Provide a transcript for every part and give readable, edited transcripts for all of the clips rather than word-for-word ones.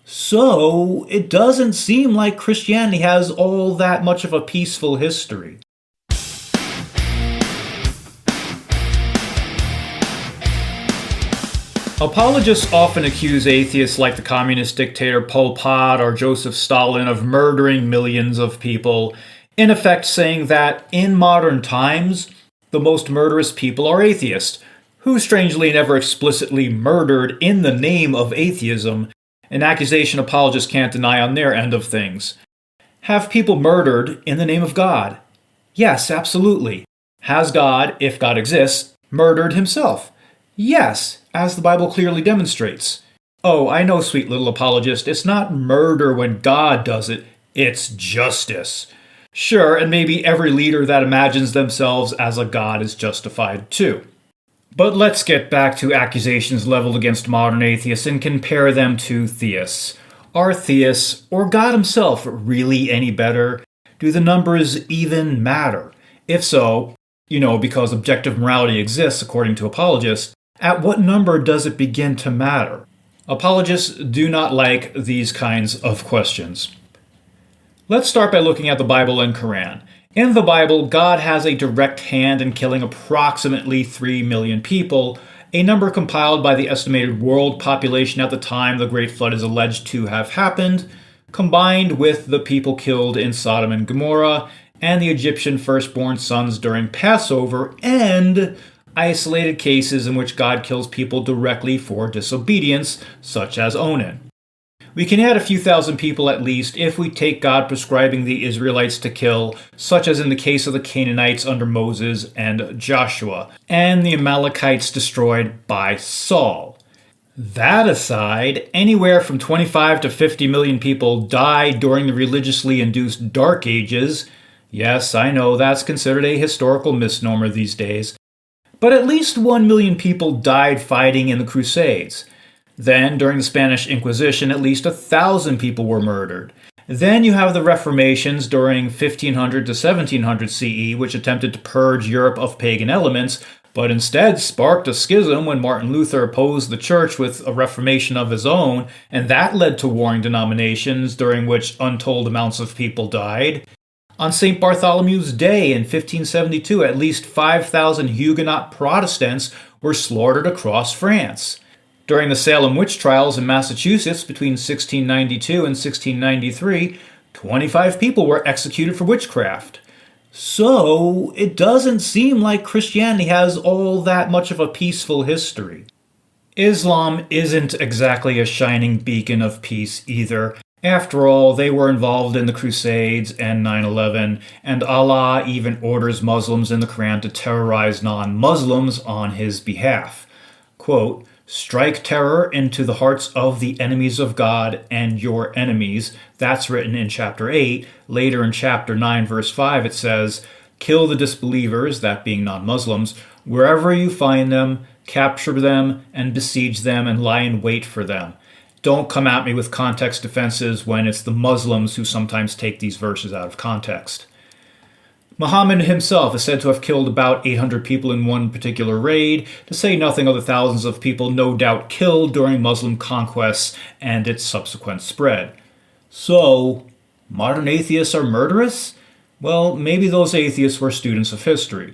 So, it doesn't seem like Christianity has all that much of a peaceful history. Apologists often accuse atheists like the communist dictator Pol Pot or Joseph Stalin of murdering millions of people, in effect saying that in modern times, the most murderous people are atheists, who strangely never explicitly murdered in the name of atheism, an accusation apologists can't deny on their end of things. Have people murdered in the name of God? Yes, absolutely. Has God, if God exists, murdered himself? Yes, as the Bible clearly demonstrates. Oh, I know, sweet little apologist, it's not murder when God does it, it's justice. Sure, and maybe every leader that imagines themselves as a god is justified too. But let's get back to accusations leveled against modern atheists and compare them to theists. Are theists, or God himself, really any better? Do the numbers even matter? If so, because objective morality exists according to apologists, at what number does it begin to matter? Apologists do not like these kinds of questions. Let's start by looking at the Bible and Qur'an. In the Bible, God has a direct hand in killing approximately 3 million people, a number compiled by the estimated world population at the time the Great Flood is alleged to have happened, combined with the people killed in Sodom and Gomorrah, and the Egyptian firstborn sons during Passover, and isolated cases in which God kills people directly for disobedience, such as Onan. We can add a few thousand people at least if we take God prescribing the Israelites to kill, such as in the case of the Canaanites under Moses and Joshua, and the Amalekites destroyed by Saul. That aside, anywhere from 25 to 50 million people died during the religiously induced Dark Ages. Yes, I know that's considered a historical misnomer these days. But at least 1 million people died fighting in the Crusades. Then, during the Spanish Inquisition, at least 1,000 people were murdered. Then you have the Reformations during 1500 to 1700 CE, which attempted to purge Europe of pagan elements, but instead sparked a schism when Martin Luther opposed the church with a reformation of his own, and that led to warring denominations during which untold amounts of people died. On St. Bartholomew's Day in 1572, at least 5,000 Huguenot Protestants were slaughtered across France. During the Salem witch trials in Massachusetts between 1692 and 1693, 25 people were executed for witchcraft. So, it doesn't seem like Christianity has all that much of a peaceful history. Islam isn't exactly a shining beacon of peace either. After all, they were involved in the Crusades and 9/11, and Allah even orders Muslims in the Quran to terrorize non-Muslims on his behalf. Quote, "Strike terror into the hearts of the enemies of God and your enemies." That's written in chapter 8. Later in chapter 9, verse 5, it says, "Kill the disbelievers," that being non-Muslims, "wherever you find them, capture them and besiege them and lie in wait for them." Don't come at me with context defenses when it's the Muslims who sometimes take these verses out of context. Muhammad himself is said to have killed about 800 people in one particular raid, to say nothing of the thousands of people no doubt killed during Muslim conquests and its subsequent spread. So, modern atheists are murderous? Well, maybe those atheists were students of history.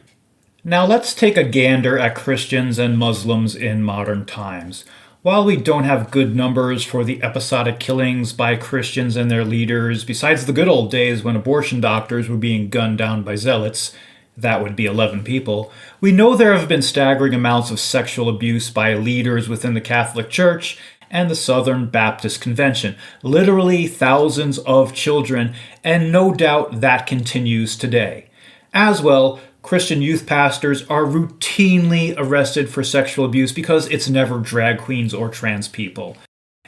Now let's take a gander at Christians and Muslims in modern times. While we don't have good numbers for the episodic killings by Christians and their leaders, besides the good old days when abortion doctors were being gunned down by zealots, that would be 11 people, we know there have been staggering amounts of sexual abuse by leaders within the Catholic Church and the Southern Baptist Convention, literally thousands of children, and no doubt that continues today. As well, Christian youth pastors are routinely arrested for sexual abuse because it's never drag queens or trans people.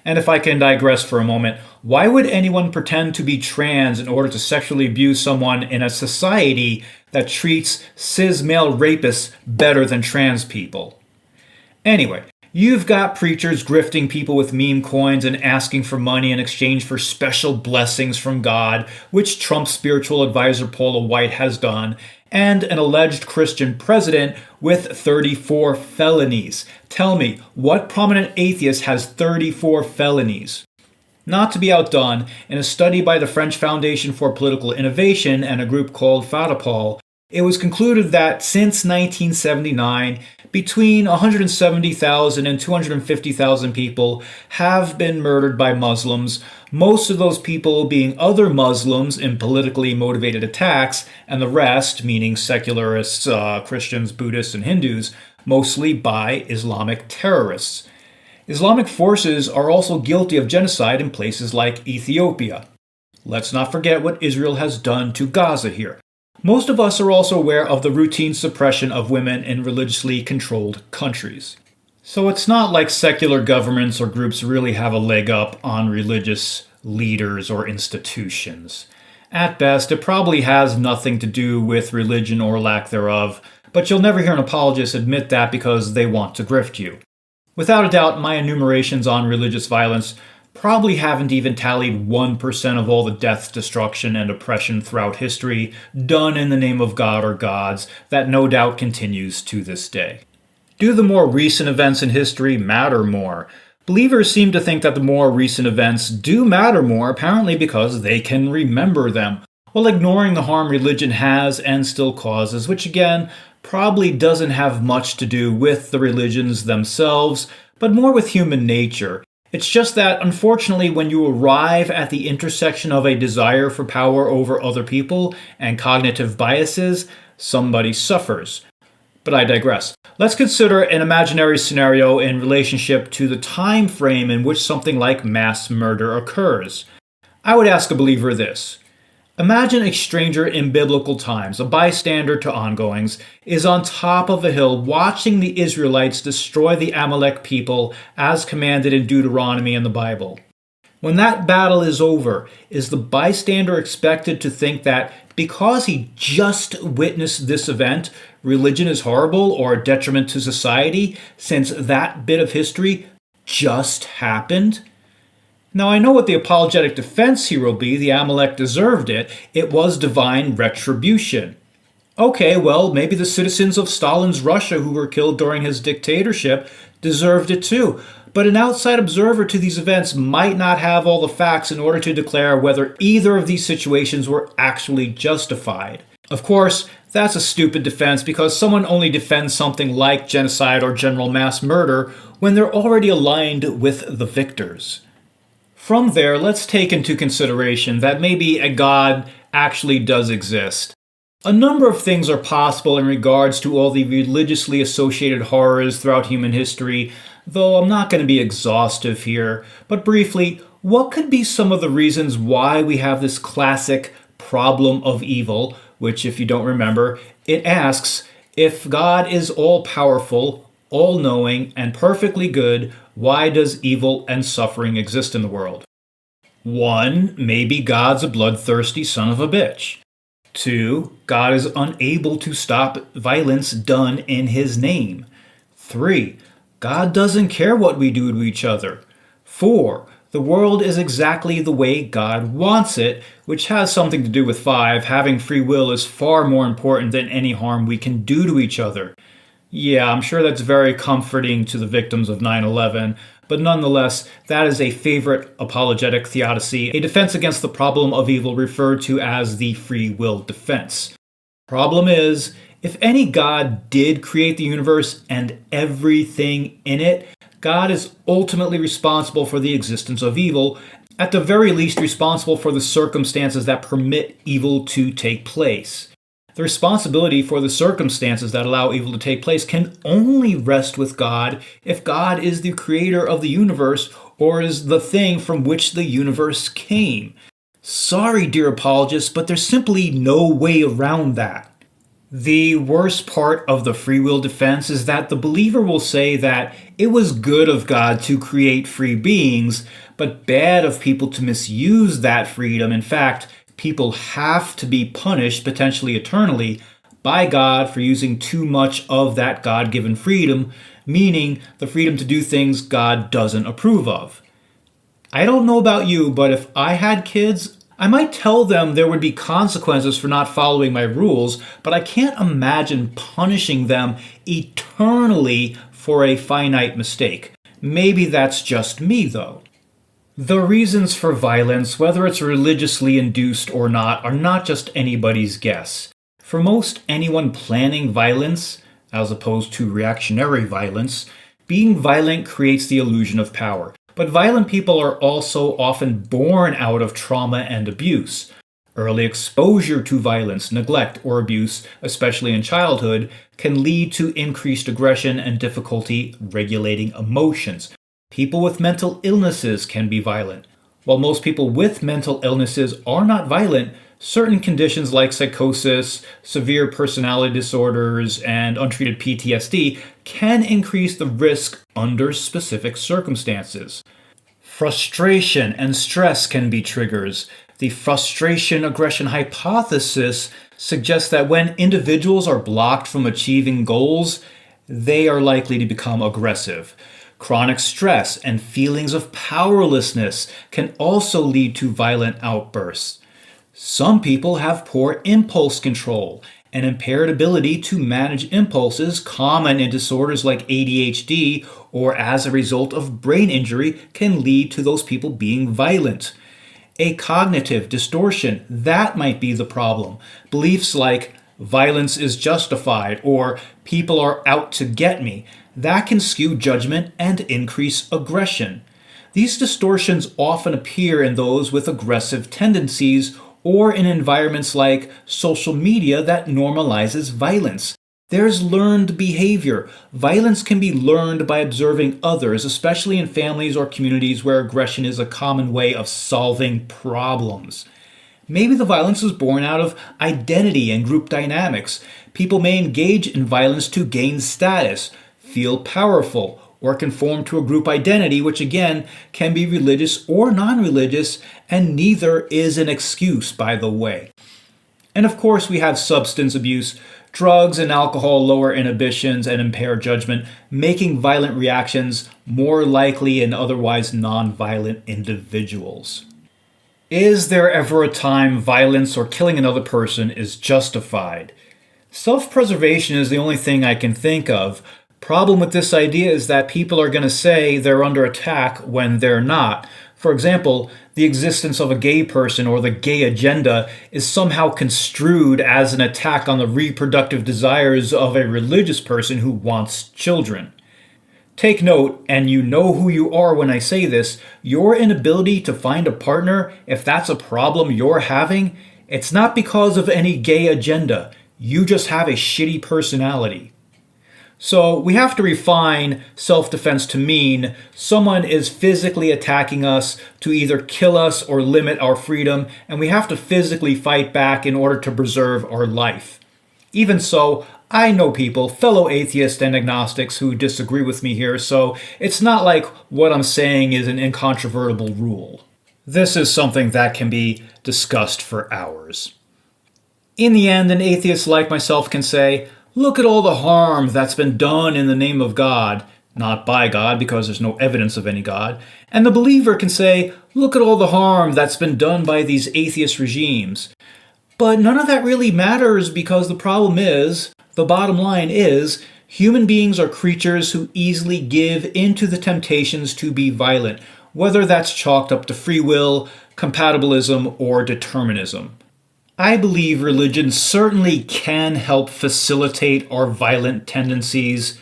And if I can digress for a moment, why would anyone pretend to be trans in order to sexually abuse someone in a society that treats cis male rapists better than trans people? Anyway, you've got preachers grifting people with meme coins and asking for money in exchange for special blessings from God, which Trump's spiritual advisor Paula White has done, and an alleged Christian president with 34 felonies. Tell me, what prominent atheist has 34 felonies? Not to be outdone, in a study by the French Foundation for Political Innovation and a group called Fatapol, it was concluded that since 1979, between 170,000 and 250,000 people have been murdered by Muslims, most of those people being other Muslims in politically motivated attacks, and the rest, meaning secularists, Christians, Buddhists, and Hindus, mostly by Islamic terrorists. Islamic forces are also guilty of genocide in places like Ethiopia. Let's not forget what Israel has done to Gaza here. Most of us are also aware of the routine suppression of women in religiously controlled countries. So it's not like secular governments or groups really have a leg up on religious leaders or institutions. At best, it probably has nothing to do with religion or lack thereof, but you'll never hear an apologist admit that because they want to grift you. Without a doubt, my enumerations on religious violence probably haven't even tallied 1% of all the death, destruction, and oppression throughout history done in the name of God or gods that no doubt continues to this day. Do the more recent events in history matter more? Believers seem to think that the more recent events do matter more, apparently because they can remember them, while ignoring the harm religion has and still causes, which again, probably doesn't have much to do with the religions themselves, but more with human nature. It's just that, unfortunately, when you arrive at the intersection of a desire for power over other people and cognitive biases, somebody suffers. But I digress. Let's consider an imaginary scenario in relationship to the time frame in which something like mass murder occurs. I would ask a believer this. Imagine a stranger in biblical times, a bystander to ongoings, is on top of a hill watching the Israelites destroy the Amalek people as commanded in Deuteronomy and the Bible. When that battle is over, is the bystander expected to think that because he just witnessed this event, religion is horrible or a detriment to society, since that bit of history just happened? Now, I know what the apologetic defense here will be. The Amalek deserved it. It was divine retribution. Okay, well, maybe the citizens of Stalin's Russia who were killed during his dictatorship deserved it too. But an outside observer to these events might not have all the facts in order to declare whether either of these situations were actually justified. Of course, that's a stupid defense because someone only defends something like genocide or general mass murder when they're already aligned with the victors. From there, let's take into consideration that maybe a God actually does exist. A number of things are possible in regards to all the religiously associated horrors throughout human history, though I'm not going to be exhaustive here. But briefly, what could be some of the reasons why we have this classic problem of evil, which, if you don't remember, it asks, if God is all-powerful, all-knowing, and perfectly good, why does evil and suffering exist in the world? 1. Maybe God's a bloodthirsty son of a bitch. 2. God is unable to stop violence done in his name. 3. God doesn't care what we do to each other. 4. The world is exactly the way God wants it, which has something to do with 5. Having free will is far more important than any harm we can do to each other. Yeah, I'm sure that's very comforting to the victims of 9/11, but nonetheless, that is a favorite apologetic theodicy, a defense against the problem of evil referred to as the free will defense. Problem is, if any God did create the universe and everything in it, God is ultimately responsible for the existence of evil, at the very least responsible for the circumstances that permit evil to take place. The responsibility for the circumstances that allow evil to take place can only rest with God if God is the creator of the universe or is the thing from which the universe came. Sorry, dear apologists, but there's simply no way around that. The worst part of the free will defense is that the believer will say that it was good of God to create free beings, but bad of people to misuse that freedom. In fact, people have to be punished, potentially eternally, by God for using too much of that God-given freedom, meaning the freedom to do things God doesn't approve of. I don't know about you, but if I had kids, I might tell them there would be consequences for not following my rules, but I can't imagine punishing them eternally for a finite mistake. Maybe that's just me, though. The reasons for violence, whether it's religiously induced or not, are not just anybody's guess. For most anyone planning violence, as opposed to reactionary violence, being violent creates the illusion of power. But violent people are also often born out of trauma and abuse. Early exposure to violence, neglect, or abuse, especially in childhood, can lead to increased aggression and difficulty regulating emotions. People with mental illnesses can be violent. While most people with mental illnesses are not violent, certain conditions like psychosis, severe personality disorders, and untreated PTSD can increase the risk under specific circumstances. Frustration and stress can be triggers. The frustration-aggression hypothesis suggests that when individuals are blocked from achieving goals, they are likely to become aggressive. Chronic stress and feelings of powerlessness can also lead to violent outbursts. Some people have poor impulse control and impaired ability to manage impulses common in disorders like ADHD, or as a result of brain injury can lead to those people being violent. A cognitive distortion, that might be the problem. Beliefs like violence is justified or people are out to get me, that can skew judgment and increase aggression. These distortions often appear in those with aggressive tendencies or in environments like social media that normalizes violence. There's learned behavior. Violence can be learned by observing others, especially in families or communities where aggression is a common way of solving problems. Maybe the violence is born out of identity and group dynamics. People may engage in violence to gain status, feel powerful, or conform to a group identity, which again can be religious or non-religious, and neither is an excuse, by the way. And of course, we have substance abuse. Drugs and alcohol lower inhibitions and impair judgment, making violent reactions more likely in otherwise non-violent individuals. Is there ever a time violence or killing another person is justified? Self-preservation is the only thing I can think of. Problem with this idea is that people are going to say they're under attack when they're not. For example, the existence of a gay person or the gay agenda is somehow construed as an attack on the reproductive desires of a religious person who wants children. Take note, and you know who you are when I say this, your inability to find a partner, if that's a problem you're having, it's not because of any gay agenda. You just have a shitty personality. So we have to refine self-defense to mean someone is physically attacking us to either kill us or limit our freedom, and we have to physically fight back in order to preserve our life. Even so, I know people, fellow atheists and agnostics, who disagree with me here, so it's not like what I'm saying is an incontrovertible rule. This is something that can be discussed for hours. In the end, an atheist like myself can say, look at all the harm that's been done in the name of God, not by God because there's no evidence of any God. And the believer can say, look at all the harm that's been done by these atheist regimes. But none of that really matters because the problem is, the bottom line is, human beings are creatures who easily give into the temptations to be violent, whether that's chalked up to free will, compatibilism, or determinism. I believe religion certainly can help facilitate our violent tendencies.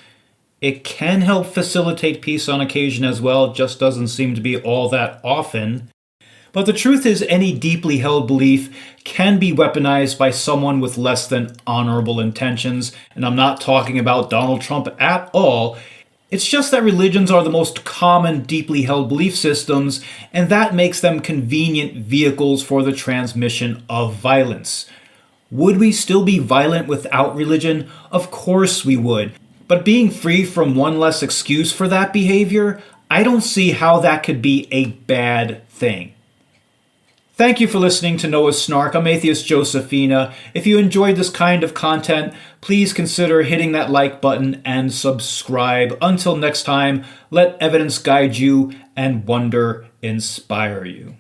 It can help facilitate peace on occasion as well, it just doesn't seem to be all that often. But the truth is, any deeply held belief can be weaponized by someone with less than honorable intentions, and I'm not talking about Donald Trump at all. It's just that religions are the most common deeply held belief systems, and that makes them convenient vehicles for the transmission of violence. Would we still be violent without religion? Of course we would. But being free from one less excuse for that behavior, I don't see how that could be a bad thing. Thank you for listening to Noah's Snark. I'm Atheist Josephina. If you enjoyed this kind of content, please consider hitting that like button and subscribe. Until next time, let evidence guide you and wonder inspire you.